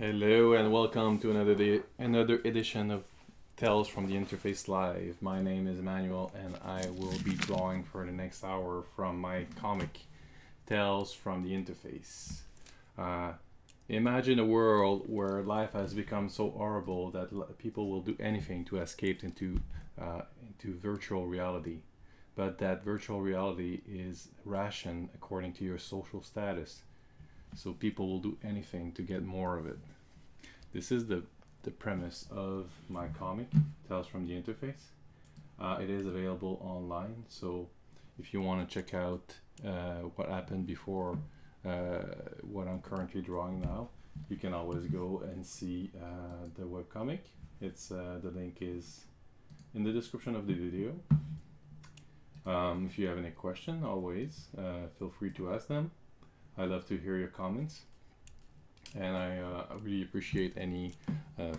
Hello and welcome to another edition of Tales from the Interface Live. My name is Emmanuel and I will be drawing for the next hour from my comic Tales from the Interface. Imagine a world where life has become so horrible that people will do anything to escape into virtual reality, but that virtual reality is rationed according to your social status. So people will do anything to get more of it. This is the premise of my comic, Tales from the Interface. It is available online, so if you want to check out what happened before what I'm currently drawing now, you can always go and see the webcomic. The link is in the description of the video. If you have any question, always feel free to ask them. I love to hear your comments, and I really appreciate any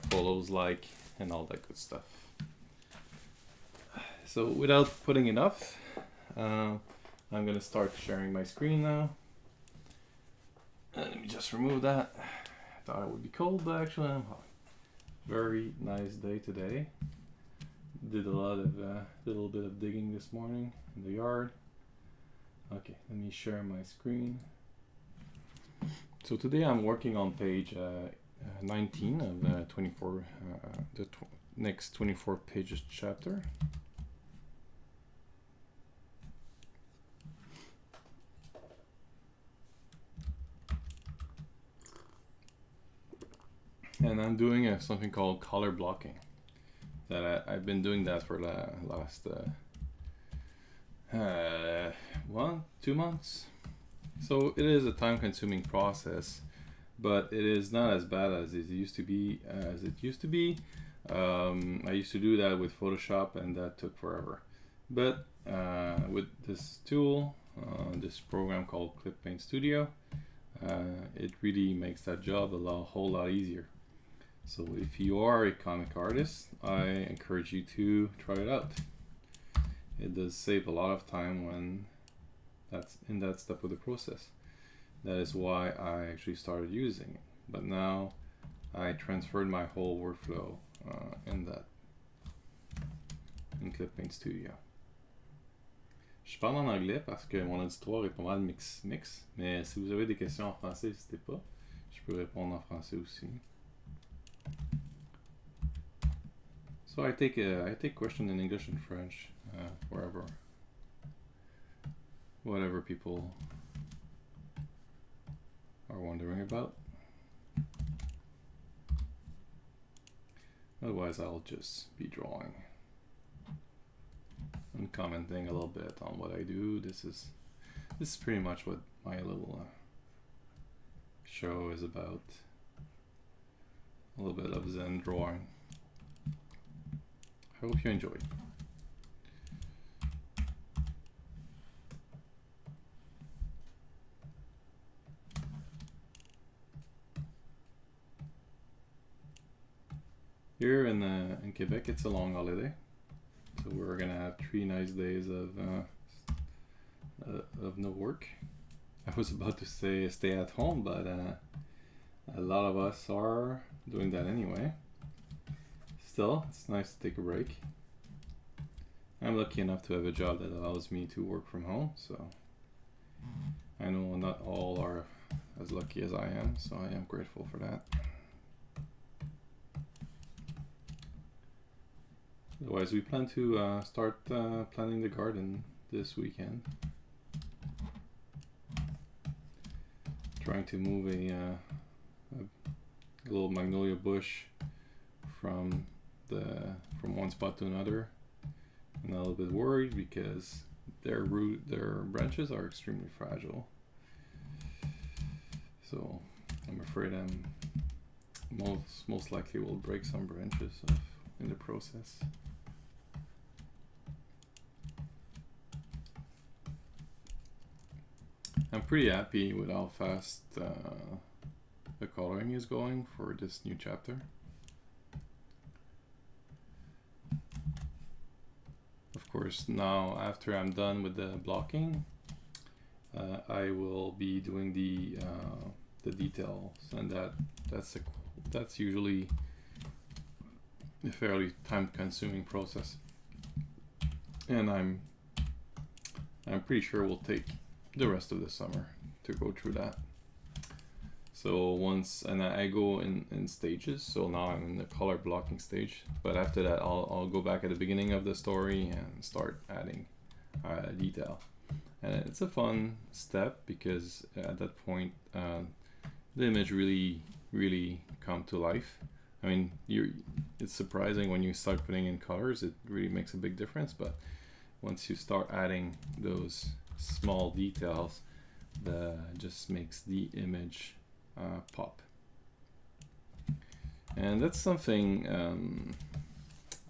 follows, like, and all that good stuff. So without putting it off, I'm gonna start sharing my screen now. Let me just remove that. I thought it would be cold, but actually I'm hot. Very nice day today. Did a little bit of digging this morning in the yard. Okay, let me share my screen. So today I'm working on page 19 of the next 24 pages chapter. And I'm doing something called color blocking. I've been doing that for the last 2 months. So it is a time-consuming process, but it is not as bad as it used to be. I used to do that with Photoshop, and that took forever. But with this tool, this program called Clip Paint Studio, it really makes that job a whole lot easier. So if you are a comic artist, I encourage you to try it out. It does save a lot of time when that's in that step of the process. That is why I actually started using it. But now I transferred my whole workflow in Clip Paint Studio. Je parle en anglais parce que mon auditoire est pas mal mix, mais si vous avez des questions en français, n'hésitez pas. Je peux répondre en français aussi. So I take questions in English and French, whatever people are wondering about. Otherwise, I'll just be drawing and commenting a little bit on what I do. This is pretty much what my little show is about. A little bit of Zen drawing. I hope you enjoyed. Here in Quebec, it's a long holiday, so we're gonna have 3 nice days of no work. I was about to say stay at home, but a lot of us are doing that anyway. Still, it's nice to take a break. I'm lucky enough to have a job that allows me to work from home, so I know not all are as lucky as I am, so I am grateful for that. Otherwise, we plan to start planting the garden this weekend. Trying to move a little magnolia bush from one spot to another. I'm a little bit worried because their branches are extremely fragile. So I'm afraid I'm most likely will break some branches in the process. I'm pretty happy with how fast the coloring is going for this new chapter. Of course, now after I'm done with the blocking, I will be doing the details, and that's that's usually a fairly time-consuming process, and I'm pretty sure we'll take the rest of the summer to go through that. So once, and I go in stages. So now I'm in the color blocking stage, but after that I'll go back at the beginning of the story and start adding detail. And it's a fun step because at that point the image really come to life. I mean, it's surprising when you start putting in colors, it really makes a big difference, but once you start adding those small details, that just makes the image pop. And that's something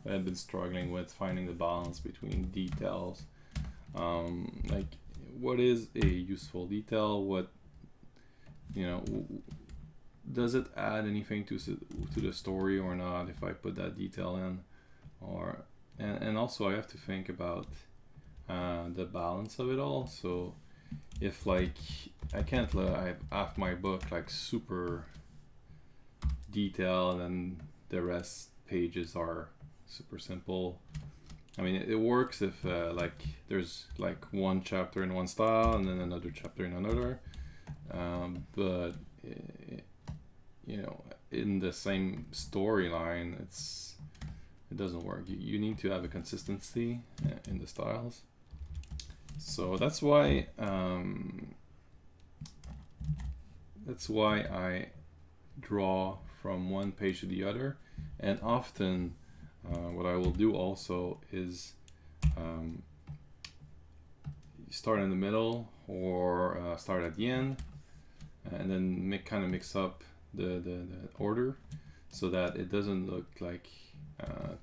I've been struggling with, finding the balance between details. Like, what is a useful detail? What, does it add anything to the story or not if I put that detail in? And also I have to think about the balance of it all. So if I can't I have half my book like super detailed and the rest pages are super simple. I mean, it works if there's like one chapter in one style and then another chapter in another, but in the same storyline, it doesn't work. You need to have a consistency in the styles. So that's why I draw from one page to the other, and often what I will do also is start in the middle or start at the end, and then kind of mix up the order so that it doesn't look like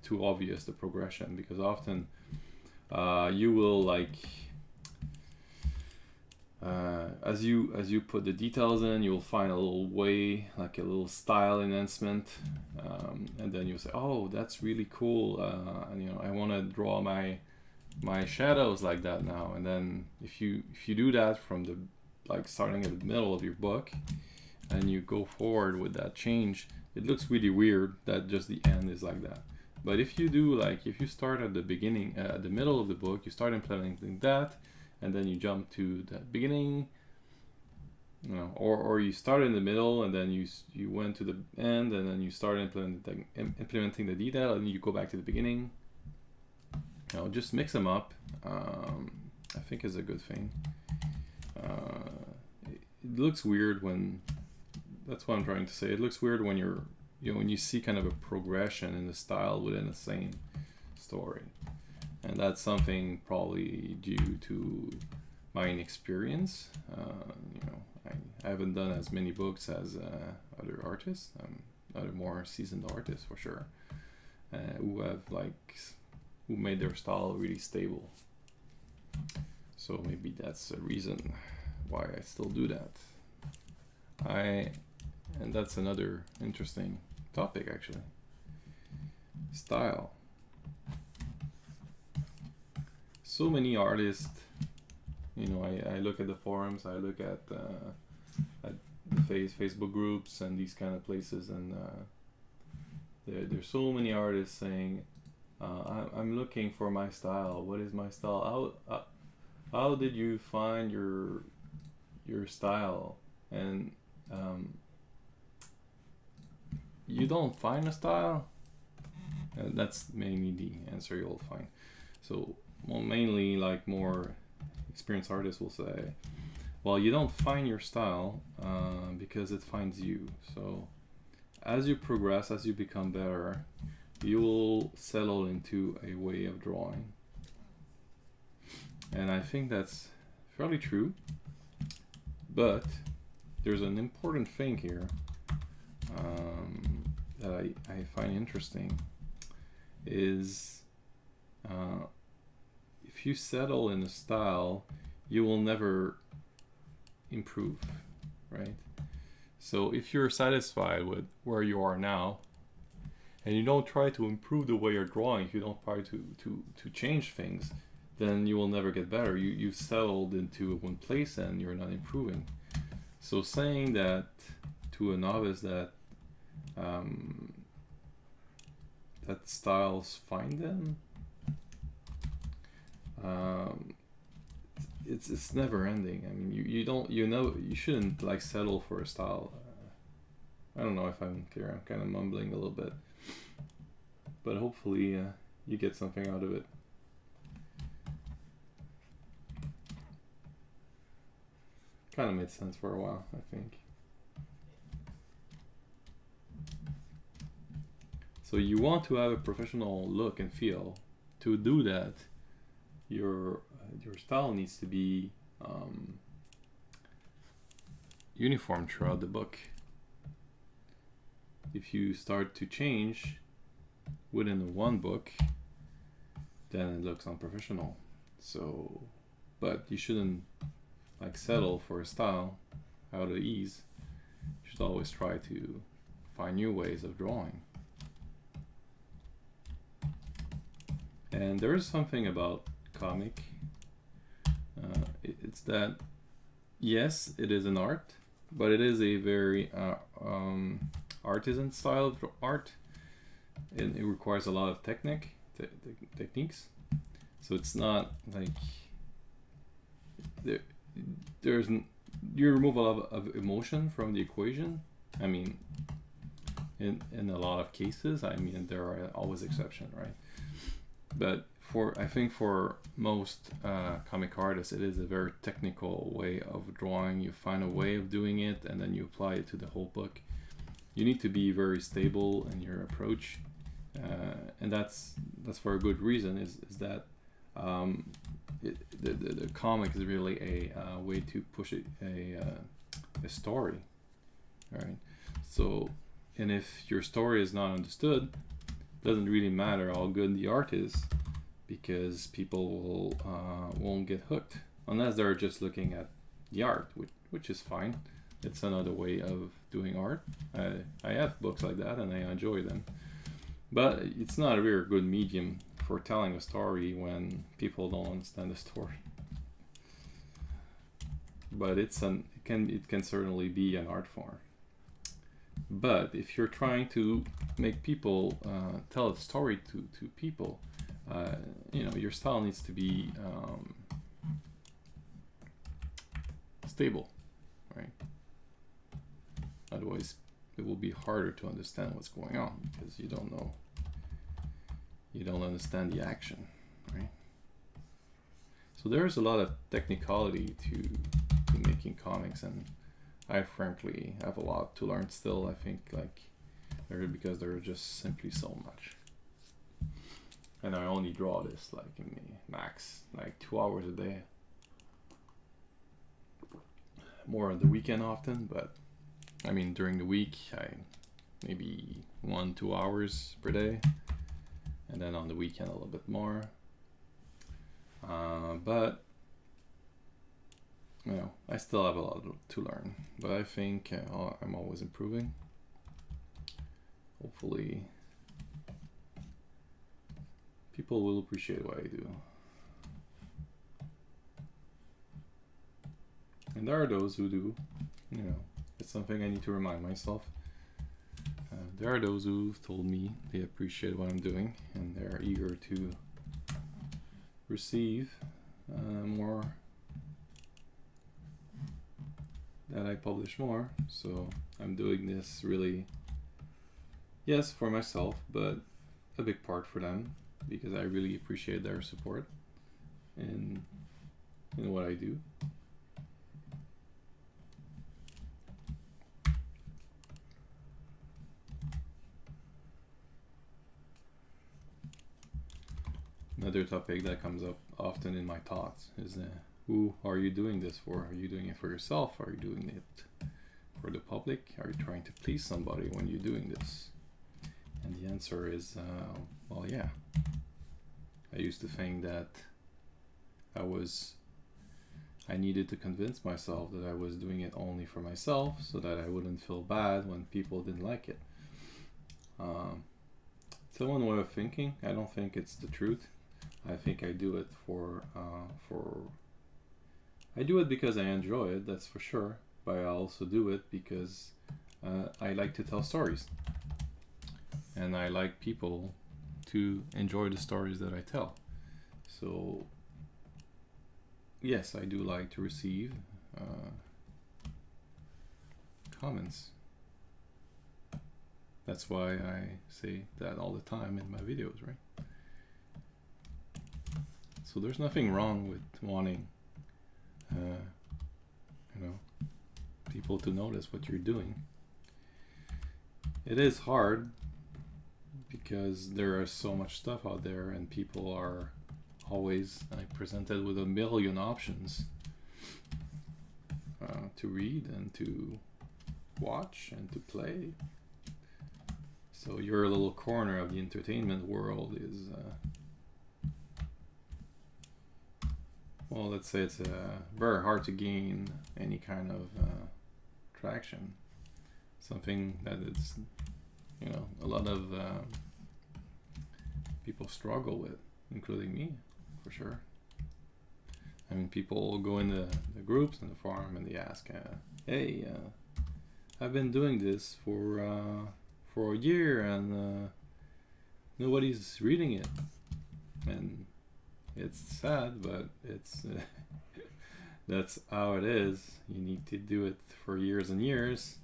too obvious, the progression, because often you will as you put the details in, you'll find a little way, like a little style enhancement, and then you'll say, oh, that's really cool, and I want to draw my shadows like that now. And then if you do that from the starting at the middle of your book and you go forward with that change, it looks really weird that just the end is like that. But if you do, if you start at the beginning, at the middle of the book, you start implementing that, and then you jump to the beginning, or you start in the middle and then you went to the end and then you start implementing the detail and you go back to the beginning. Just mix them up. I think is a good thing. It looks weird when, that's what I'm trying to say. It looks weird when when you see kind of a progression in the style within the same story. And that's something probably due to my inexperience. I haven't done as many books as other artists, other more seasoned artists for sure, who have who made their style really stable. So maybe that's a reason why I still do that. And that's another interesting topic, actually. Style. So many artists, I look at the forums, I look at the Facebook groups and these kind of places, and there's so many artists saying, I'm looking for my style. What is my style? How did you find your style? And you don't find a style? And that's mainly the answer you'll find. So, mainly more experienced artists will say, well, you don't find your style because it finds you. So as you progress, as you become better, you will settle into a way of drawing. And I think that's fairly true. But there's an important thing here that I find interesting is if you settle in a style, you will never improve, right? So if you're satisfied with where you are now, and you don't try to improve the way you're drawing, if you don't try to change things, then you will never get better. You've settled into one place and you're not improving. So saying that to a novice that that styles find them. It's never ending. I mean, you don't, you shouldn't like settle for a style. I don't know if I'm clear. I'm kind of mumbling a little bit, but hopefully you get something out of it. Kind of made sense for a while, I think. So you want to have a professional look and feel. To do that, your style needs to be uniform throughout the book. If you start to change within one book, then it looks unprofessional. So, but you shouldn't like settle for a style out of ease. You should always try to find new ways of drawing. And there is something about comic. It's that, yes, it is an art, but it is a very artisan style of art. And it requires a lot of techniques. So it's not like you remove a lot of emotion from the equation. I mean, in a lot of cases, I mean, there are always exceptions, right? But I think for most comic artists, it is a very technical way of drawing. You find a way of doing it, and then you apply it to the whole book. You need to be very stable in your approach, and that's for a good reason. Is that the comic is really a way to push a story, right? So, and if your story is not understood, it doesn't really matter how good the art is, because people won't get hooked unless they're just looking at the art, which is fine. It's another way of doing art. I have books like that and I enjoy them, but it's not a very good medium for telling a story when people don't understand the story. But it can certainly be an art form. But if you're trying to make people tell a story to people, your style needs to be stable, right? Otherwise, it will be harder to understand what's going on because you don't know. You don't understand the action, right? So there's a lot of technicality to making comics, and I frankly have a lot to learn still. I think because there are just simply so much, and I only draw this like in max 2 hours a day, more on the weekend often, but I mean during the week I maybe 1-2 hours per day, and then on the weekend a little bit more. But I still have a lot to learn, but I think I'm always improving. Hopefully people will appreciate what I do. And there are those who do, it's something I need to remind myself. There are those who've told me they appreciate what I'm doing and they're eager to receive more, that I publish more. So I'm doing this really, yes, for myself, but a big part for them, because I really appreciate their support in what I do. Another topic that comes up often in my thoughts is who are you doing this for? Are you doing it for yourself? Are you doing it for the public? Are you trying to please somebody when you're doing this? And the answer is, well, yeah. I used to think that I needed to convince myself that I was doing it only for myself so that I wouldn't feel bad when people didn't like it. It's one way of thinking. I don't think it's the truth. I think I do it I do it because I enjoy it, that's for sure. But I also do it because I like to tell stories, and I like people to enjoy the stories that I tell. So yes, I do like to receive comments. That's why I say that all the time in my videos, right? So there's nothing wrong with wanting, people to notice what you're doing. It is hard because there is so much stuff out there, and people are always presented with a million options to read and to watch and to play. So your little corner of the entertainment world is, well, let's say it's very hard to gain any kind of traction. Something that is, a lot of people struggle with, including me, for sure. I mean, people go in the groups and the forum and they ask, hey, I've been doing this for a year and nobody's reading it. And it's sad, but it's that's how it is. You need to do it for years and years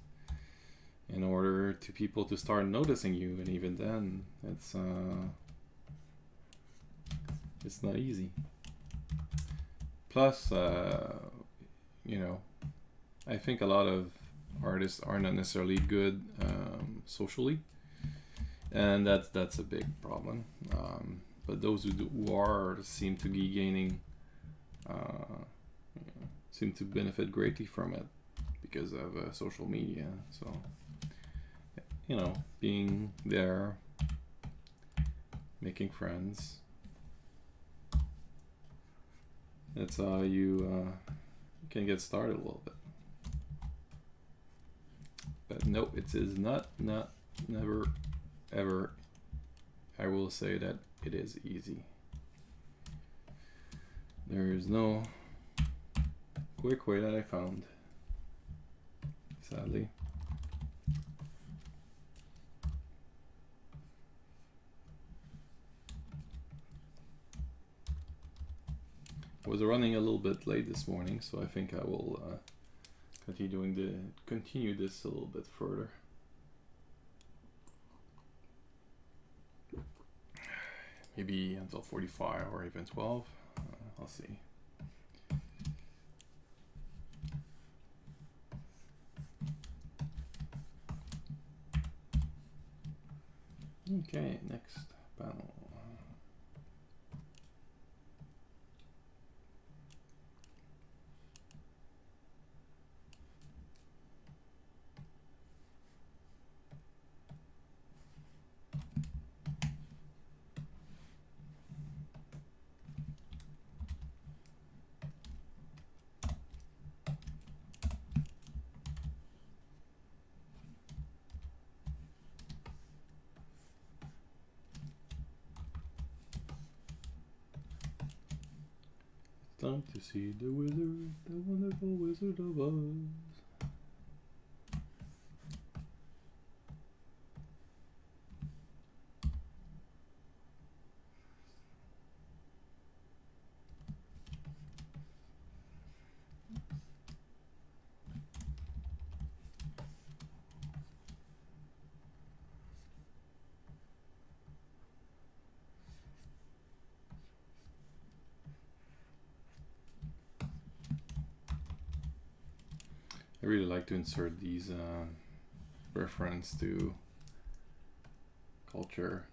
in order to people to start noticing you, and even then it's not easy. Plus, I think a lot of artists are not necessarily good socially, and that's a big problem. But those who are seem to be gaining, seem to benefit greatly from it because of social media. So, being there, making friends. That's how you can get started a little bit. But no, it is not, never, ever. I will say that it is easy. There is no quick way that I found, sadly. I was running a little bit late this morning, so I think I will continue this a little bit further. Maybe until 45 or even 12. I'll see. Okay, next panel. Time to see the wizard, the wonderful Wizard of Oz. I really like to insert these reference to culture.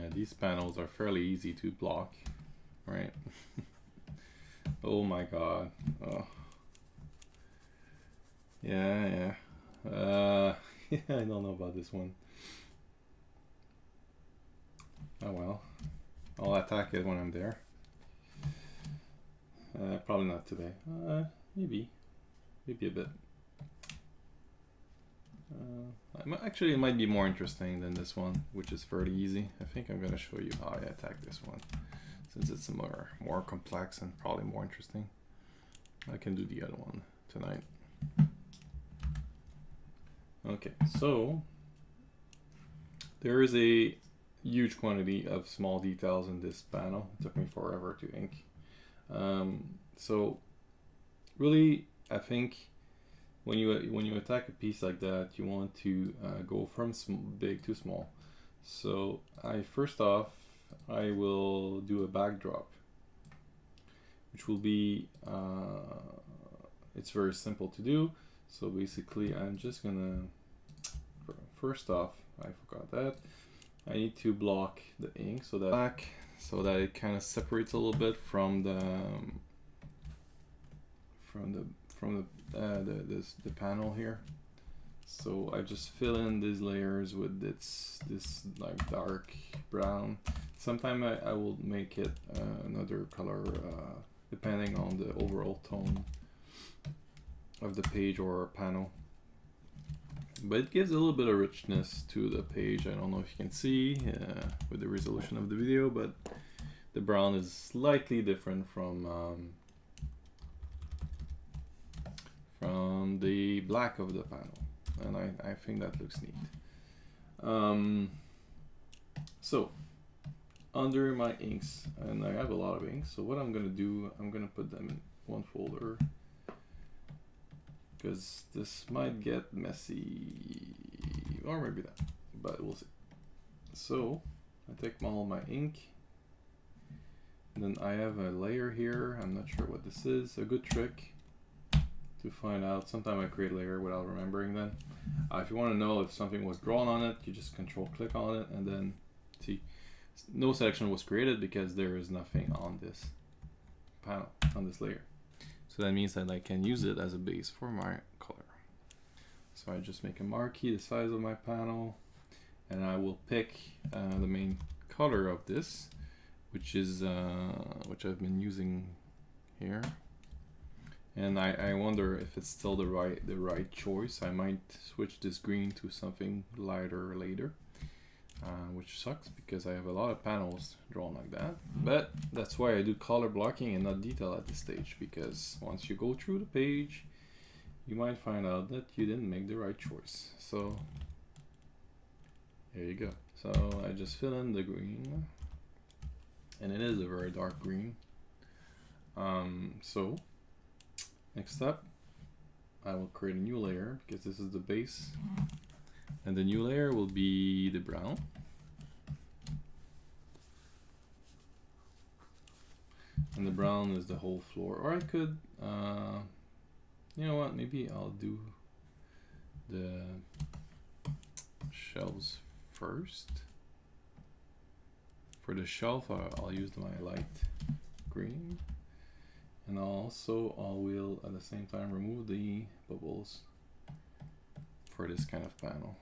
Yeah, these panels are fairly easy to block, right? Oh my god. Oh. Yeah. Yeah, I don't know about this one. Oh well. I'll attack it when I'm there. Probably not today. Maybe a bit. Actually, it might be more interesting than this one, which is fairly easy. I think I'm gonna show you how I attack this one, since it's more complex and probably more interesting. I can do the other one tonight. Okay, so there is a huge quantity of small details in this panel. It took me forever to ink. So really, I think when you attack a piece like that, you want to go from big to small. So first off, I will do a backdrop, which will be it's very simple to do. So basically, I'm just gonna first off, I forgot that I need to block the ink so that it kind of separates a little bit from the panel here. So I just fill in these layers with this like dark brown. Sometimes I will make it another color depending on the overall tone of the page or panel. But it gives a little bit of richness to the page. I don't know if you can see with the resolution of the video, but the brown is slightly different from the black of the panel, and I think that looks neat. So under my inks, and I have a lot of inks, so what I'm gonna do, I'm gonna put them in one folder, because this might get messy, or maybe not, but we'll see. So I take all my ink, and then I have a layer here. I'm not sure what this is. A good trick to find out. Sometimes I create a layer without remembering then. If you want to know if something was drawn on it, you just control click on it, and then see no selection was created because there is nothing on this panel, on this layer. So that means that I can use it as a base for my color. So I just make a marquee the size of my panel, and I will pick the main color of this, which is which I've been using here. And I wonder if it's still the right choice. I might switch this green to something lighter later, which sucks because I have a lot of panels drawn like that. But that's why I do color blocking and not detail at this stage, because once you go through the page, you might find out that you didn't make the right choice. So there you go. So I just fill in the green, and it is a very dark green. So next step, I will create a new layer because this is the base, and the new layer will be the brown. And the brown is the whole floor. Or I could, you know what, maybe I'll do the shelves first. For the shelf, I'll use my light green. And also I will at the same time remove the bubbles for this kind of panel.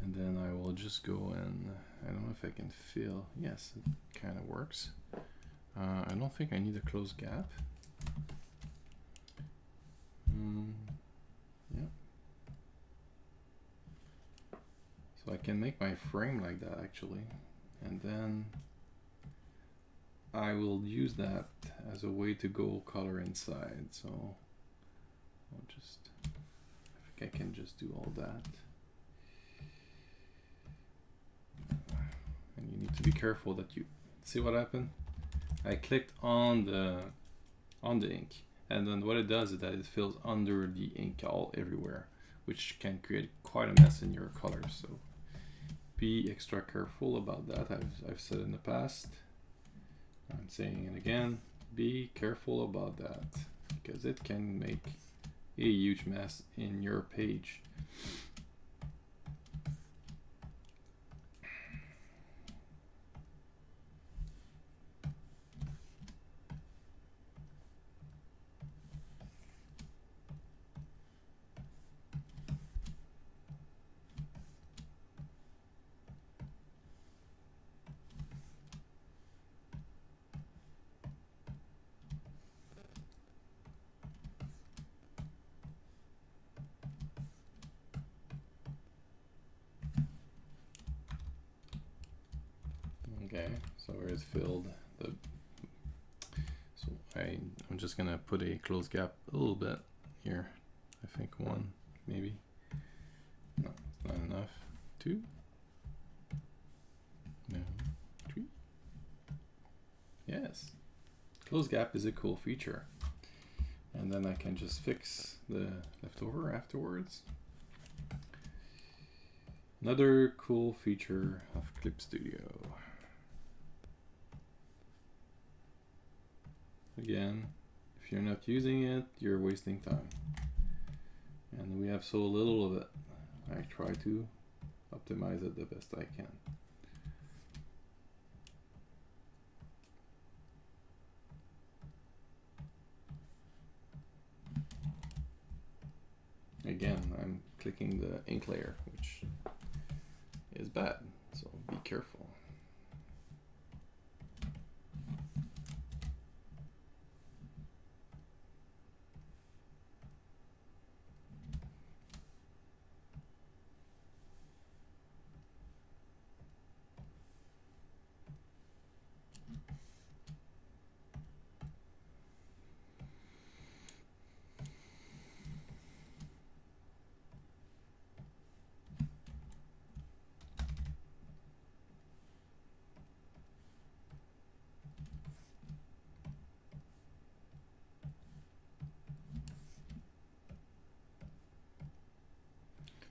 And then I will just go and I don't know if I can fill. Yes, it kind of works. I don't think I need a closed gap. Yeah. So I can make my frame like that actually, and then I will use that as a way to go color inside. So I'll just, I think I can just do all that. And you need to be careful that you see what happened. I clicked on the ink, and then what it does is that it fills under the ink all everywhere, which can create quite a mess in your colors. So be extra careful about that. I've said in the past, I'm saying it again, be careful about that because it can make a huge mess in your page. Okay, so it's filled the. So I'm just gonna put a close gap a little bit here. I think one, maybe. No, it's not enough. Two. No, three. Yes, close gap is a cool feature. And then I can just fix the leftover afterwards. Another cool feature of Clip Studio. Again, if you're not using it, you're wasting time. And we have so little of it. I try to optimize it the best I can. Again, I'm clicking the ink layer, which is bad, so be careful.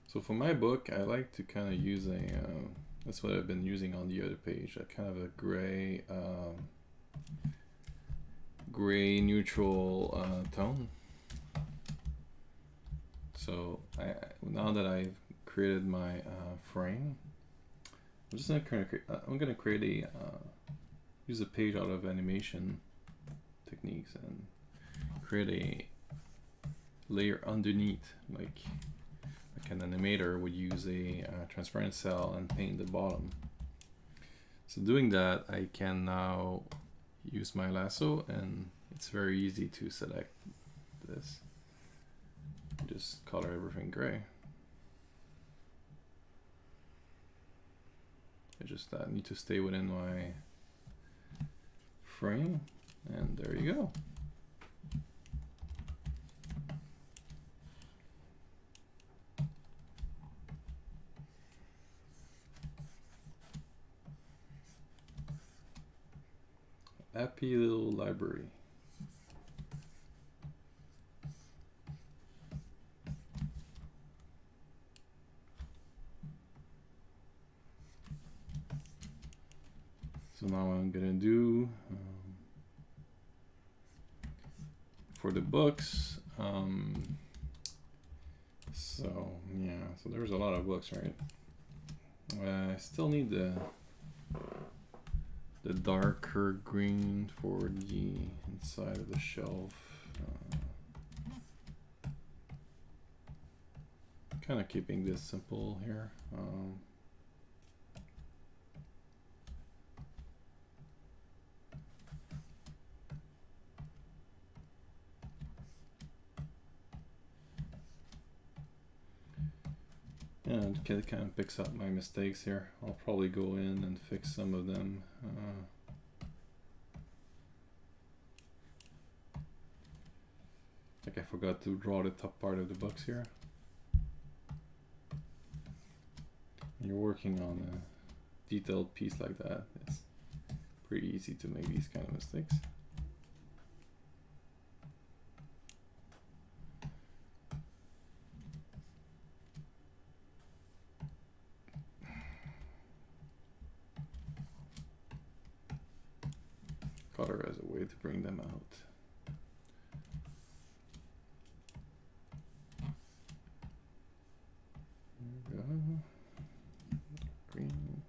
So for my book, I like to kind of use a, that's what I've been using on the other page, a kind of a gray neutral tone. So now that I've created my frame, I'm just gonna create a, use a page out of animation techniques and create a layer underneath, like an animator would use a transparent cell and paint the bottom. So doing that, I can now use my lasso, and it's very easy to select this. Just color everything gray. I just need to stay within my frame, and there you go. Happy little library. So now what I'm gonna do for the books. So yeah, so there's a lot of books, right? I still need the darker green for the inside of the shelf. Kind of keeping this simple here. And it kind of picks up my mistakes here. I'll probably go in and fix some of them. Like I forgot to draw the top part of the books here. When you're working on a detailed piece like that, it's pretty easy to make these kind of mistakes. Color as a way to bring them out. There we go. Green.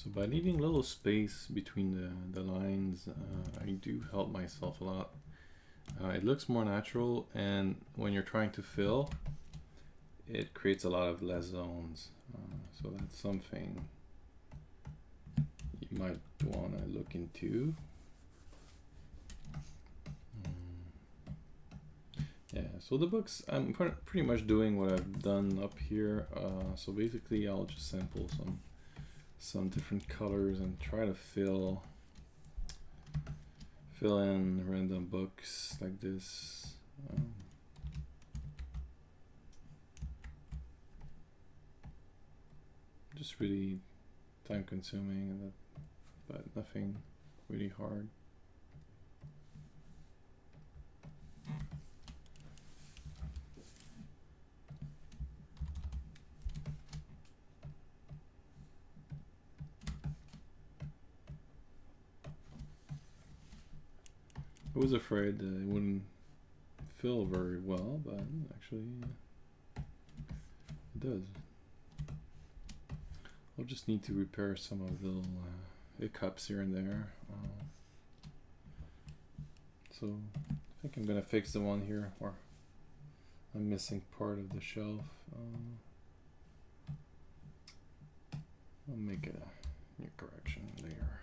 So by leaving a little space between the lines, I do help myself a lot. It looks more natural, and when you're trying to fill, it creates a lot of less zones. So that's something you might want to look into. Yeah, so the books, I'm pretty much doing what I've done up here. So basically I'll just sample some different colors and try to fill in random books like this. Just really time consuming, but nothing really hard. I was afraid it wouldn't fill very well, but actually it does. I'll just need to repair some of the little hiccups here and there. So I think I'm gonna fix the one here where I'm missing part of the shelf. I'll make a new correction later.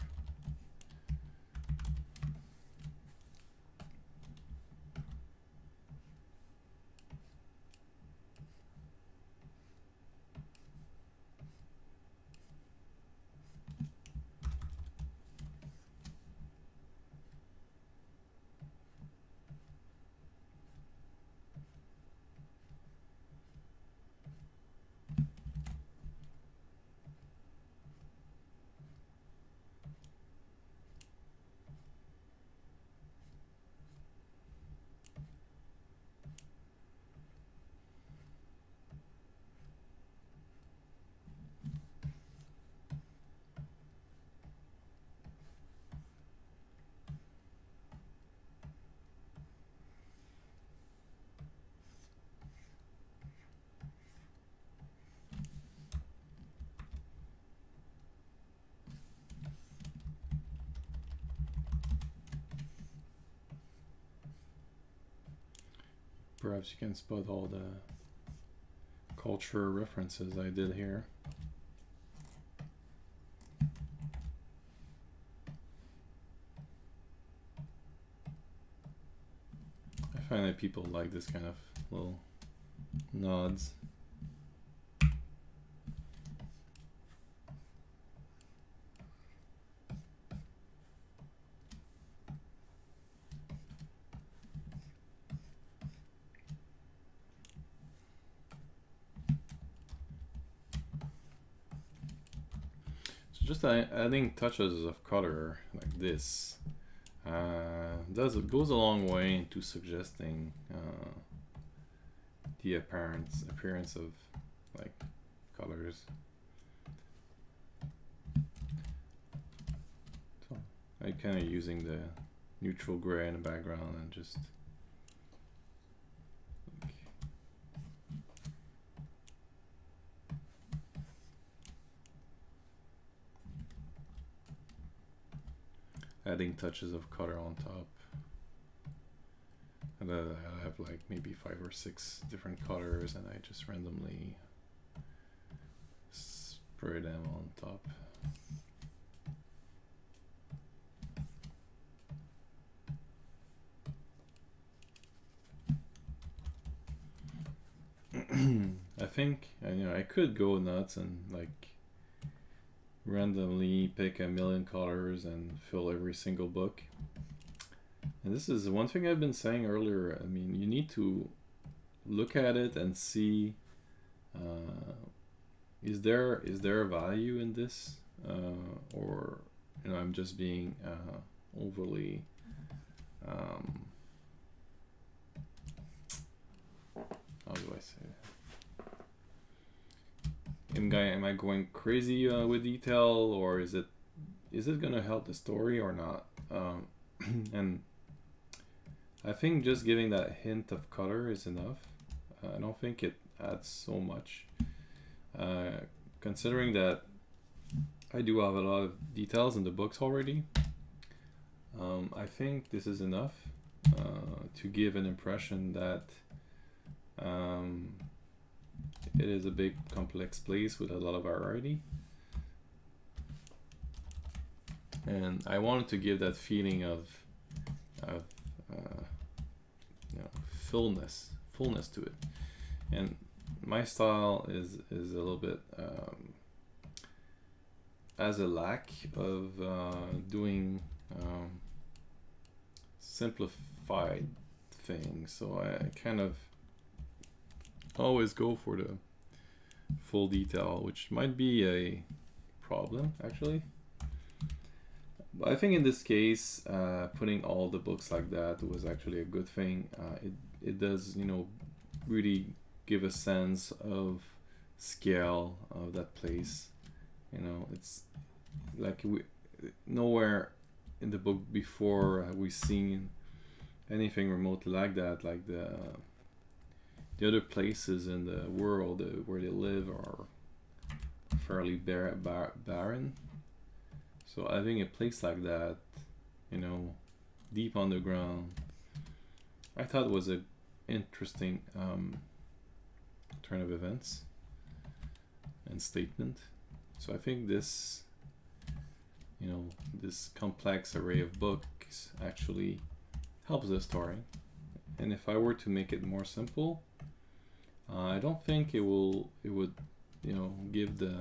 Perhaps you can spot all the culture references I did here. I find that people like this kind of little nods. Just adding touches of color like this goes a long way into suggesting the appearance of like colors. So I'm kind of using the neutral gray in the background and just adding touches of color on top, and then I have like maybe 5 or 6 different colors, and I just randomly spray them on top. I think I could go nuts and like randomly pick a million colors and fill every single book. And this is one thing I've been saying earlier. I mean, you need to look at it and see is there a value in this, or I'm just being overly how do I say it? Am I going crazy with detail, or is it gonna help the story or not? And I think just giving that hint of color is enough. I don't think it adds so much, considering that I do have a lot of details in the books already. I think this is enough to give an impression that um, it is a big complex place with a lot of variety. And I wanted to give that feeling of you know, fullness to it. And my style is a little bit has a lack of doing simplified things, so I kind of always go for the full detail, which might be a problem actually. But I think in this case, putting all the books like that was actually a good thing. It does, you know, really give a sense of scale of that place. You know, it's like nowhere in the book before have we seen anything remotely like that. Like the other places in the world where they live are fairly barren. So having a place like that, you know, deep underground, I thought was a interesting turn of events and statement. So I think this, you know, this complex array of books actually helps the story. And if I were to make it more simple, I don't think it would, you know, give the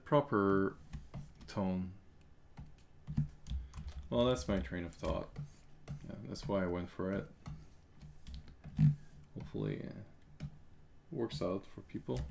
proper tone. Well, that's my train of thought. Yeah, that's why I went for it. Hopefully it works out for people.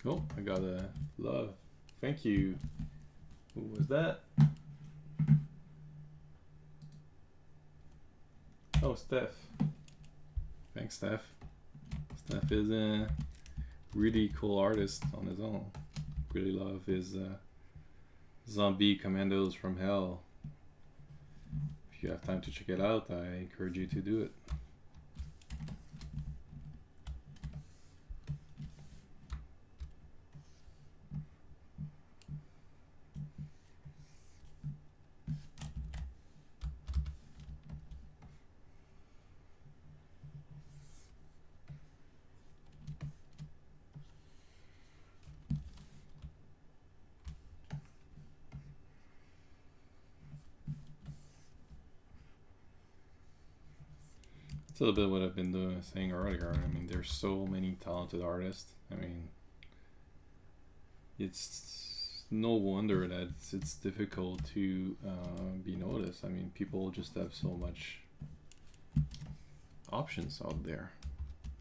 Oh, I got a love. Thank you. Who was that? Oh, Steph. Thanks, Steph. Steph is a really cool artist on his own. Really love his Zombie Commandos from Hell. If you have time to check it out, I encourage you to do it. It's a little bit what I've been saying earlier. I mean, there's so many talented artists. I mean, it's no wonder that it's difficult to be noticed. I mean, people just have so much options out there.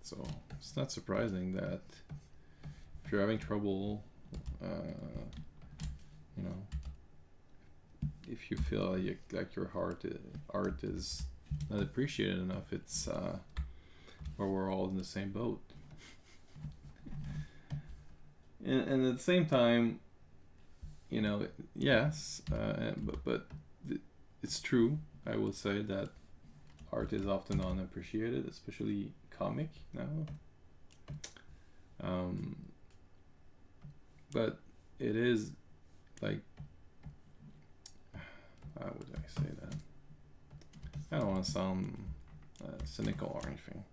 So it's not surprising that if you're having trouble, you know, if you feel like your art is not appreciated enough, it's or we're all in the same boat. And at the same time, you know, yes, but it's true. I will say that art is often unappreciated, especially comic now. But it is like, how would I say that? I don't want to sound cynical or anything.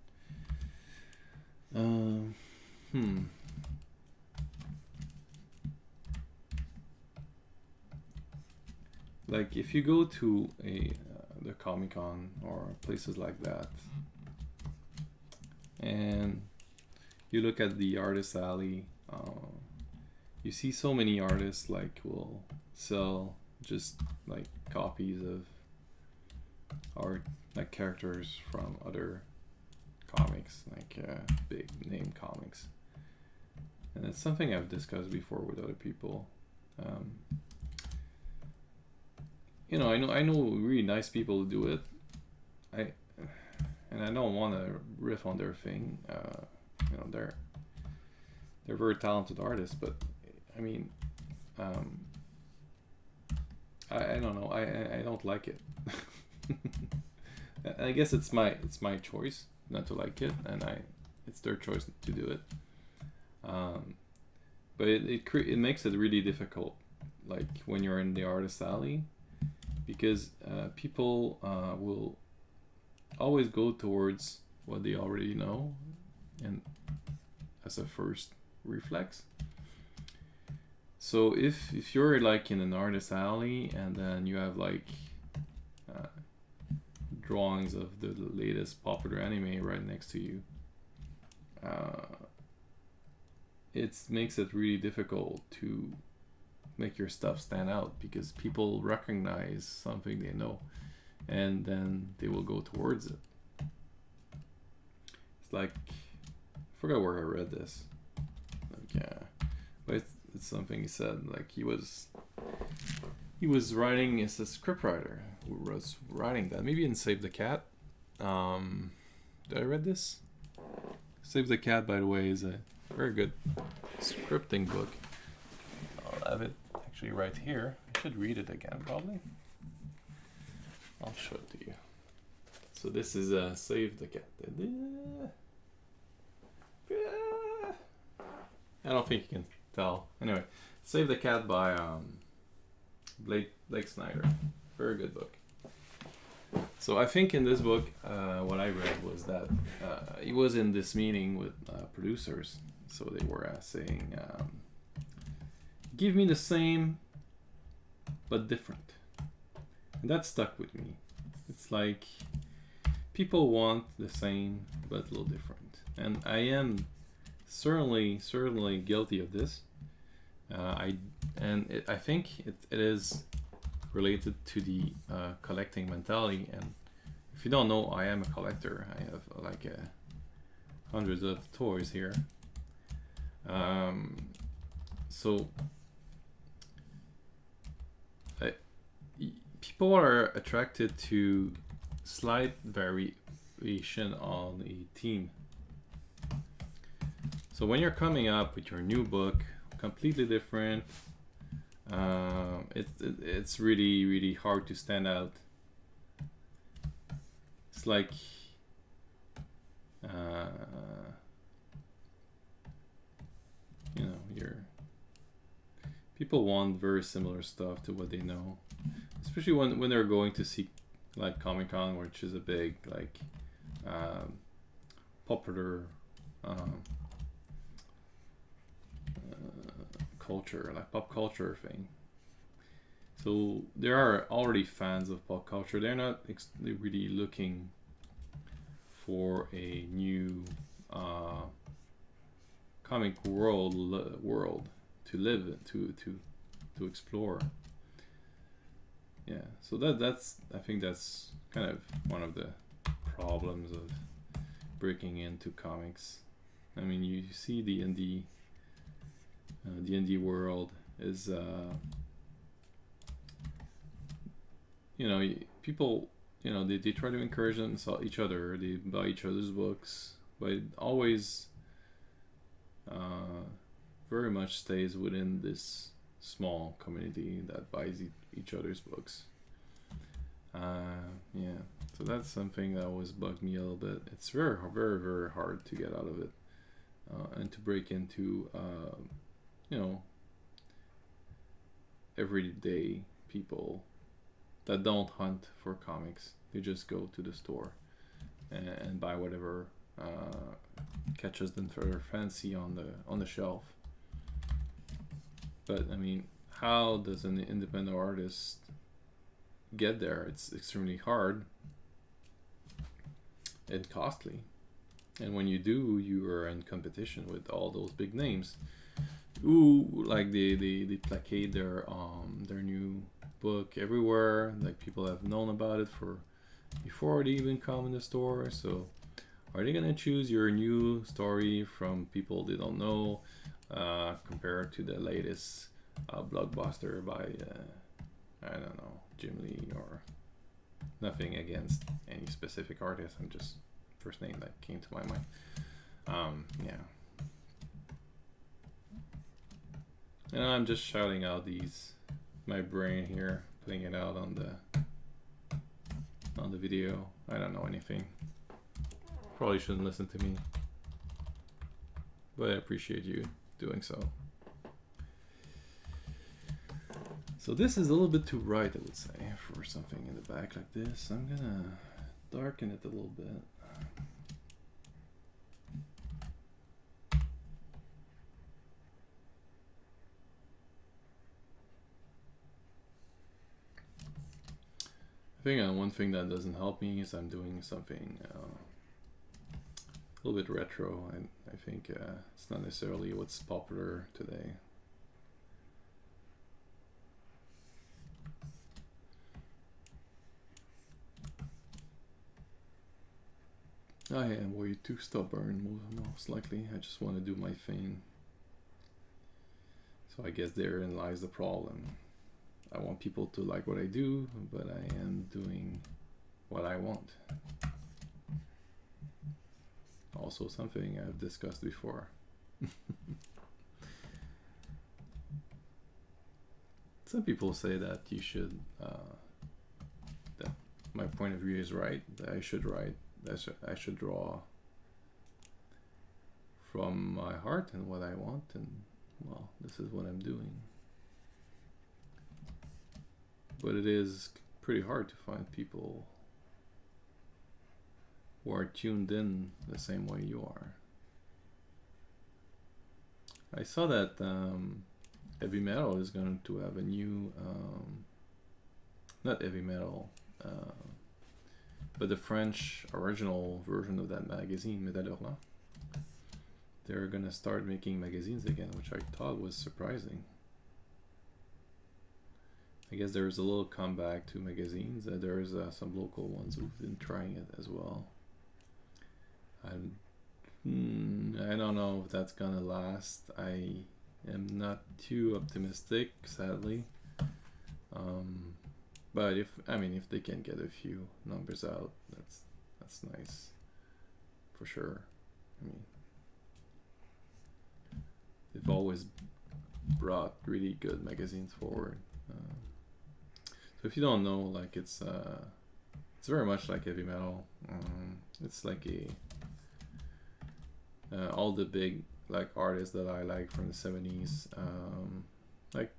Like if you go to the Comic-Con or places like that, and you look at the artist alley, you see so many artists like will sell just like copies of art, like characters from other comics, like big name comics. And it's something I've discussed before with other people. You know, I know really nice people who do it. And I don't want to riff on their thing. You know, they're very talented artists, but I mean, I don't know. I don't like it. I guess it's my choice not to like it, and it's their choice to do it. But it makes it really difficult, like when you're in the artist alley, because people will always go towards what they already know, and as a first reflex. So if you're like in an artist alley and then you have like drawings of the latest popular anime right next to you, it makes it really difficult to make your stuff stand out, because people recognize something they know and then they will go towards it. It's like, I forgot where I read this, like, yeah, but it's something he said, like he was writing as a script writer who was writing that, maybe in Save the Cat. Did I read this? Save the Cat, by the way, is a very good scripting book. I'll have it actually right here. I should read it again, probably. I'll show it to you. So this is Save the Cat. I don't think you can tell. Anyway, Save the Cat by Blake Snyder. Very good book. So I think in this book, what I read was that he was in this meeting with producers. So they were saying, give me the same, but different. And that stuck with me. It's like, people want the same, but a little different. And I am certainly guilty of this. I think it is related to the collecting mentality. And if you don't know, I am a collector. I have like hundreds of toys here. So people are attracted to slight variation on a theme. So when you're coming up with your new book, completely different, it's really hard to stand out. It's like you know, people want very similar stuff to what they know, especially when they're going to see like Comic-Con, which is a big like popular culture, like pop culture thing. So there are already fans of pop culture. They're not really looking for a new comic world to live in, to explore. Yeah, so that's I think that's kind of one of the problems of breaking into comics. I mean, you see the indie world is you know, people, you know, they try to encourage each other, they buy each other's books, but it always very much stays within this small community that buys each other's books. Yeah, so that's something that always bugged me a little bit. It's very hard to get out of it, and to break into you know, everyday people that don't hunt for comics. They just go to the store and buy whatever catches them for their fancy on the shelf. But I mean, how does an independent artist get there? It's extremely hard and costly. And when you do, you are in competition with all those big names who, like, they placate their new book everywhere. Like, people have known about it for before they even come in the store. So are they gonna choose your new story from people they don't know, compared to the latest blockbuster by I don't know, Jim Lee, or nothing against any specific artist. I'm just first name that came to my mind. Yeah. And I'm just shouting out my brain here, putting it out on the video. I don't know anything. Probably shouldn't listen to me, but I appreciate you doing so. So this is a little bit too bright, I would say, for something in the back like this. I'm gonna darken it a little bit. I think one thing that doesn't help me is I'm doing something a little bit retro, and I think it's not necessarily what's popular today. I am way too stubborn, most likely. I just want to do my thing. So I guess therein lies the problem. I want people to like what I do, but I am doing what I want. Also something I've discussed before. Some people say that you should, that my point of view is right, that I should write, that I should draw from my heart and what I want, and well, this is what I'm doing. But it is pretty hard to find people who are tuned in the same way you are. I saw that heavy metal is going to have a new, not heavy metal, but the French original version of that magazine, Médaille d'Orléans. They're going to start making magazines again, which I thought was surprising. I guess there's a little comeback to magazines. There's some local ones who've been trying it as well. I don't know if that's gonna last. I am not too optimistic, sadly. But if they can get a few numbers out, that's nice, for sure. I mean, they've always brought really good magazines forward. So if you don't know, like it's very much like heavy metal. It's like all the big like artists that I like from the 70s, like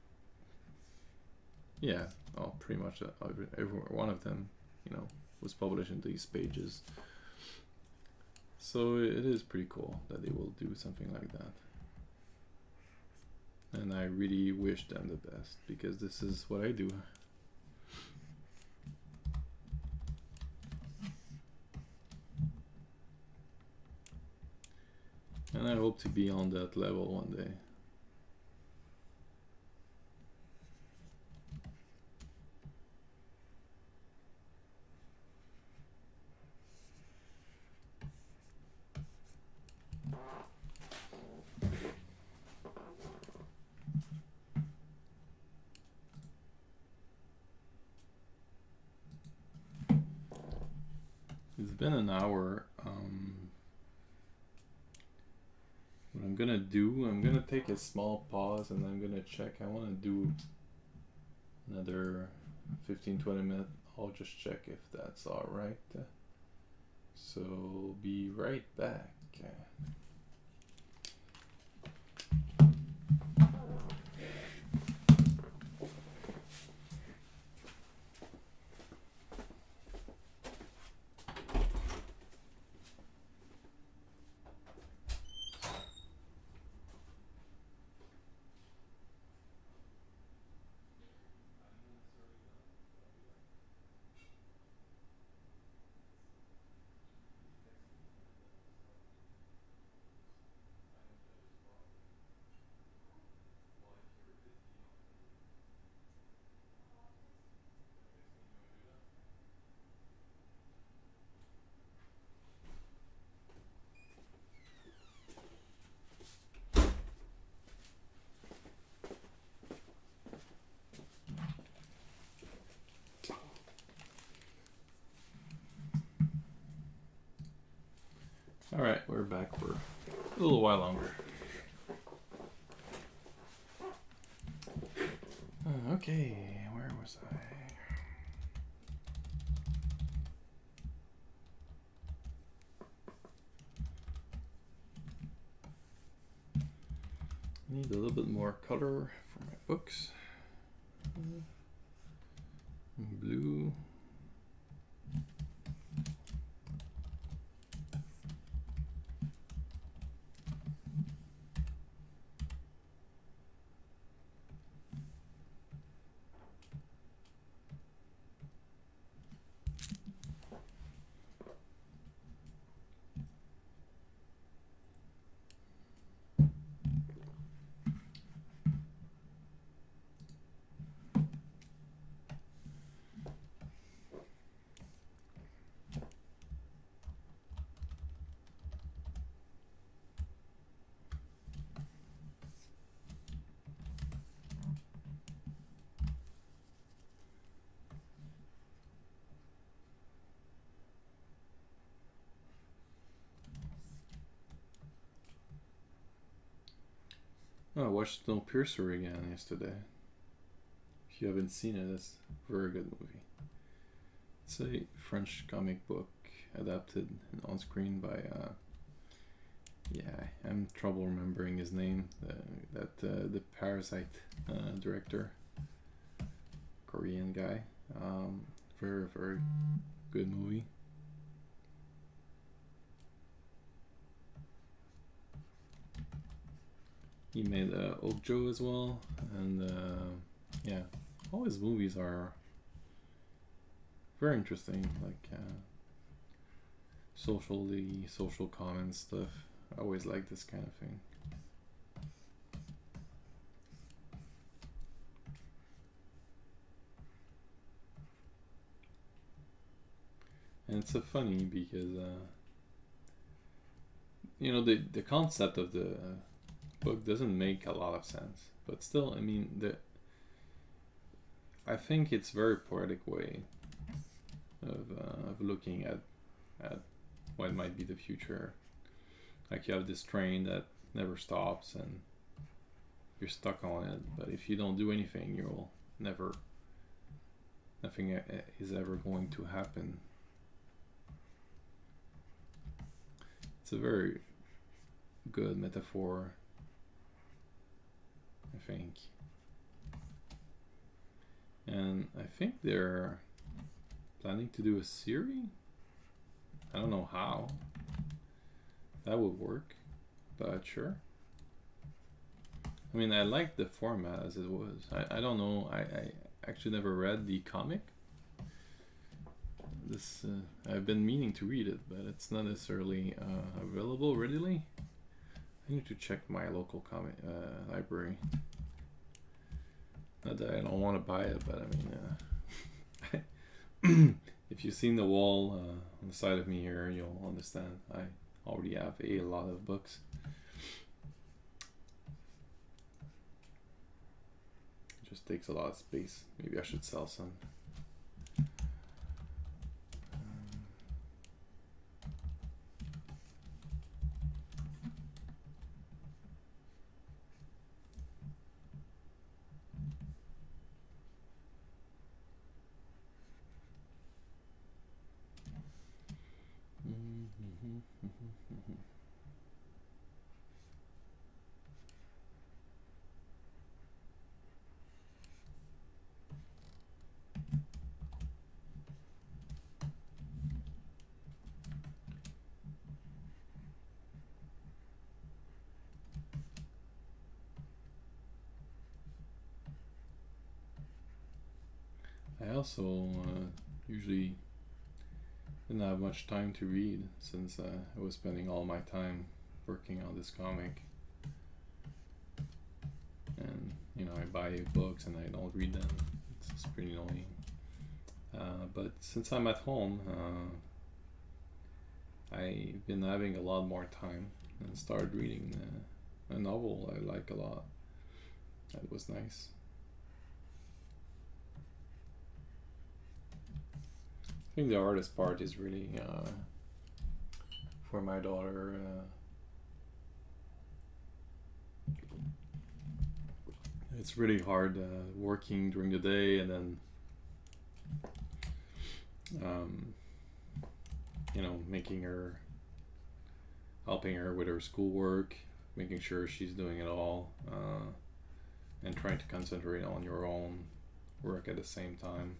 yeah, pretty much every one of them, was published in these pages. So it is pretty cool that they will do something like that. And I really wish them the best, because this is what I do. And I hope to be on that level one day. It's been an hour. What I'm gonna do, I'm gonna take a small pause and I'm gonna check. I want to do another 15-20 minutes. I'll just check if that's all right. So be right back. we're back for a little while longer. Okay, where was I? Need a little bit more color for my books. Blue. Oh, I watched Snowpiercer again yesterday. If you haven't seen it, it's a very good movie. It's a French comic book adapted and on screen by I'm in trouble remembering his name. The Parasite director, Korean guy. Very very good movie. He made Okjo as well, and all his movies are very interesting, like social comment stuff. I always like this kind of thing. And it's so funny because the concept of the book doesn't make a lot of sense, but still, I mean, I think it's a very poetic way of looking at what might be the future. Like, you have this train that never stops and you're stuck on it, but if you don't do anything, nothing is ever going to happen. It's a very good metaphor, I think. And I think they're planning to do a series. I don't know how that would work, but sure. I mean, I like the format as it was. I don't know. I actually never read the comic. I've been meaning to read it, but it's not necessarily available readily. I need to check my local comic library. Not that I don't want to buy it, but I mean, if you've seen the wall on the side of me here, you'll understand. I already have a lot of books. It just takes a lot of space. Maybe I should sell some. I also usually didn't have much time to read since I was spending all my time working on this comic. And I buy books and I don't read them. It's pretty annoying. But since I'm at home, I've been having a lot more time and started reading a novel I like a lot. That was nice. I think the artist part is really for my daughter. It's really hard working during the day and then um, helping her with her schoolwork, making sure she's doing it all, and trying to concentrate on your own work at the same time.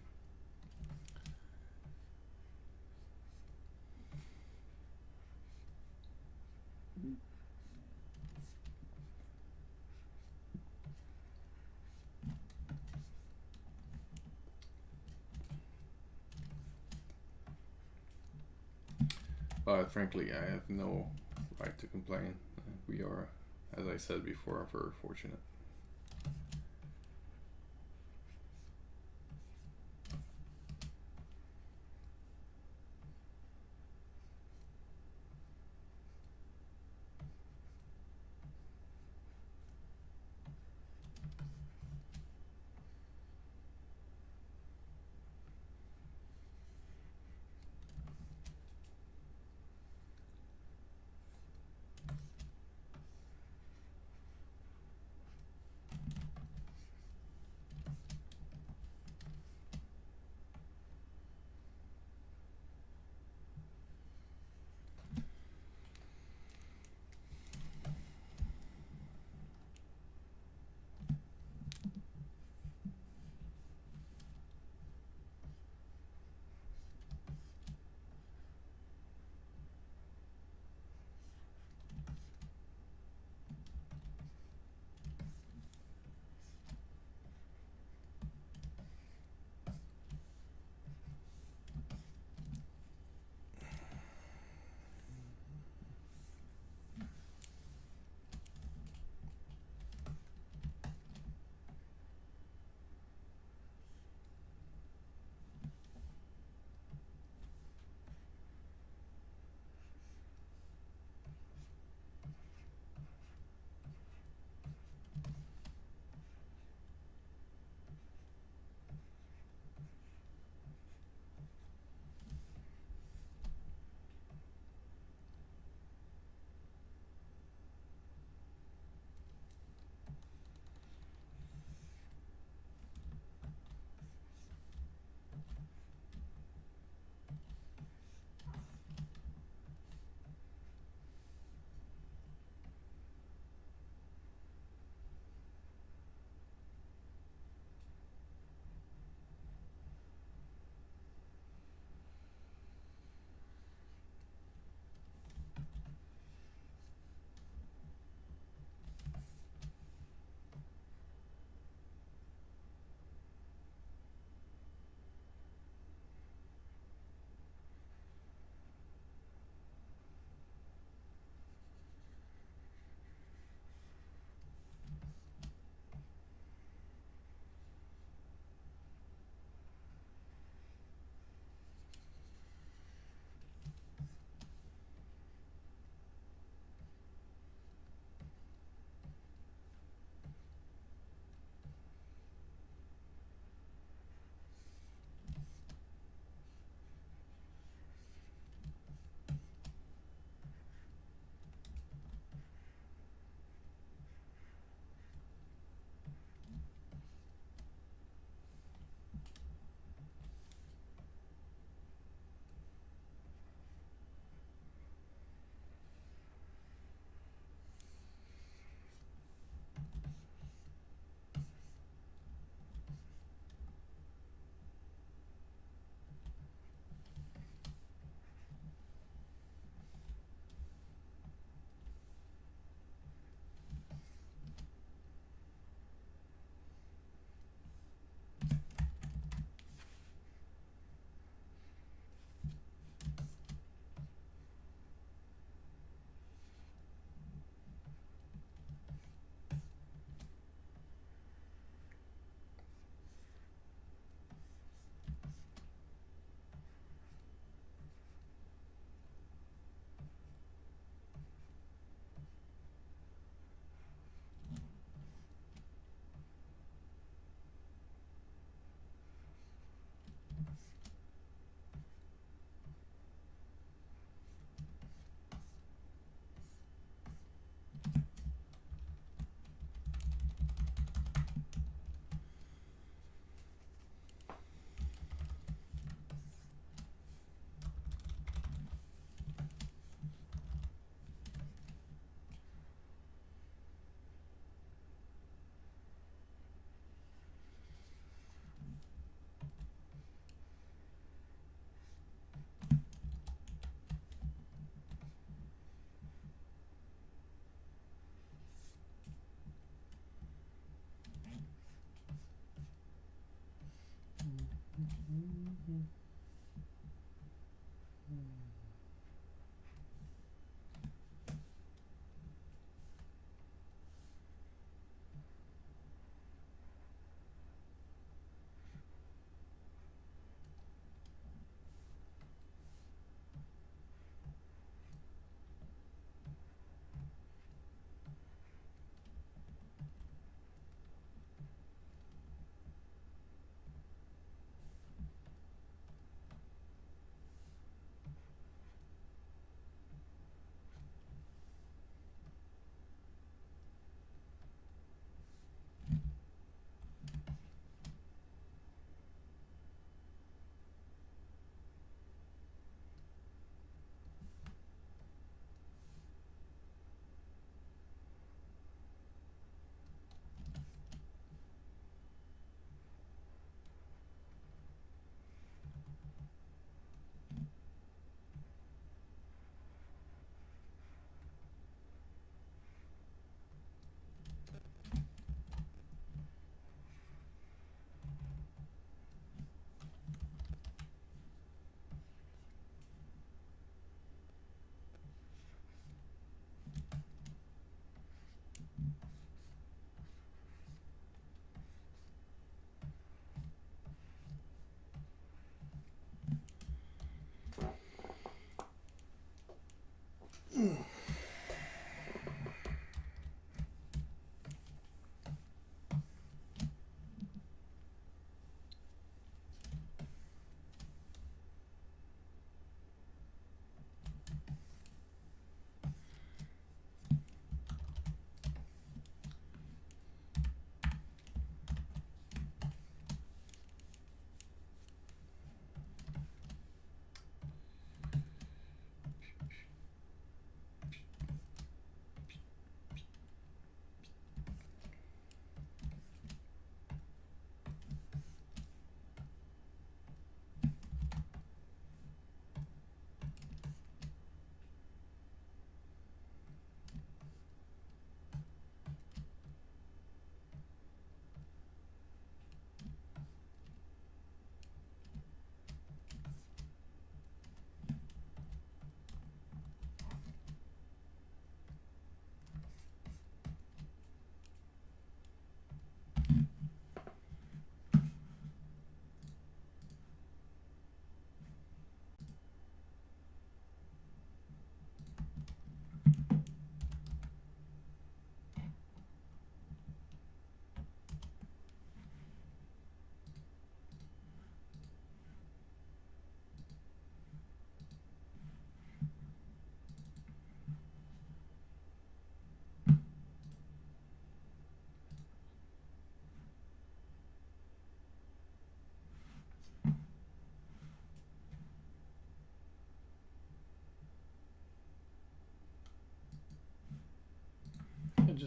But frankly, I have no right to complain. We are, as I said before, very fortunate.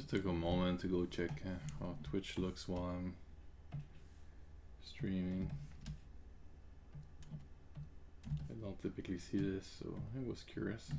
Just took a moment to go check how Twitch looks while I'm streaming. I don't typically see this, so I was curious.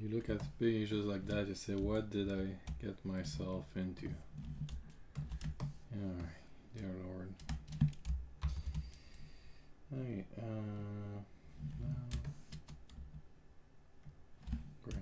you look at pages like that, you say, what did I get myself into? Alright, dear Lord. Alright, no. Great.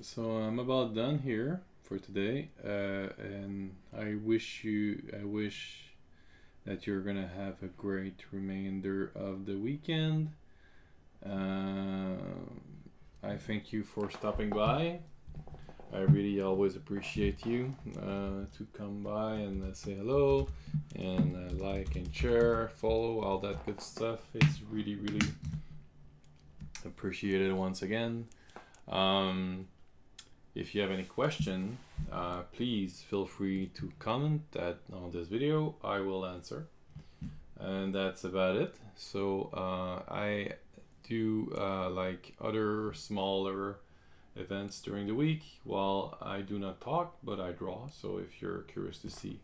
So I'm about done here for today, and I wish that you're gonna have a great remainder of the weekend. I thank you for stopping by. I really always appreciate you to come by and say hello and like and share, follow, all that good stuff. It's really, really appreciated once again. If you have any question, please feel free to comment on this video. I will answer. And that's about it. So I do like other smaller events during the week while I do not talk, but I draw. So if you're curious to see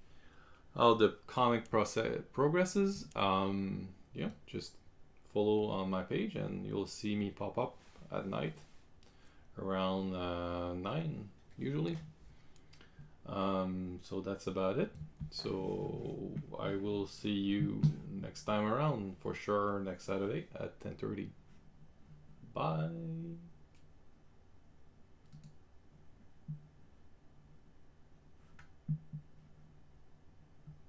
how the comic process progresses, yeah, just follow on my page and you'll see me pop up at night around 9 usually. So that's about it. So I will see you next time around, for sure, next Saturday at 10:30. Bye.